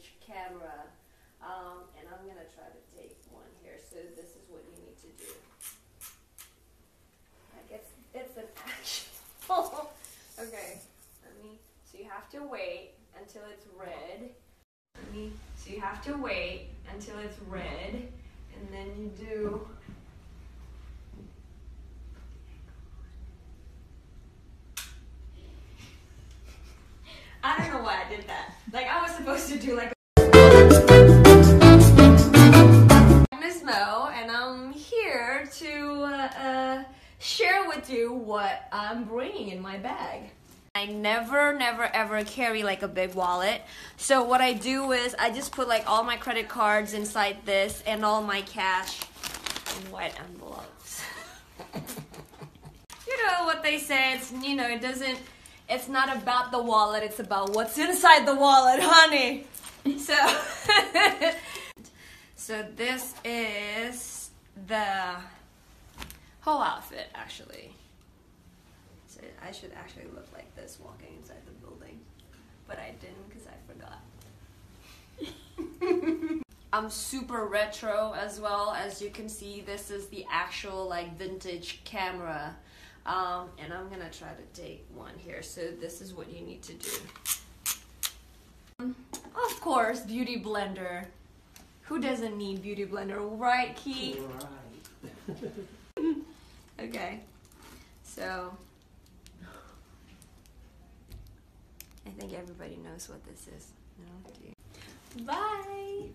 vintage camera. And I'm gonna try to take one here. So this is what you need to do. Like it's an actual. Okay. So you have to wait until it's red. So you have to wait until it's red, and then you do. I don't know why I did that. Like I was supposed to do like. Miss Mo, and I'm here to share with you what I'm bringing in my bag. I never ever carry like a big wallet. So what I do is I just put like all my credit cards inside this and all my cash in white envelopes. You know what they say, it's, you know, it's not about the wallet, it's about what's inside the wallet, honey. So this is the whole outfit actually. So I should actually look like this walking inside the building, but I didn't because I forgot. I'm super retro as well. As you can see, this is the actual like vintage camera, and I'm gonna try to take one here. So this is what you need to do. Of course, beauty blender. Who doesn't need beauty blender, right, Key? Right. Okay, so I think everybody knows what this is. No? Bye!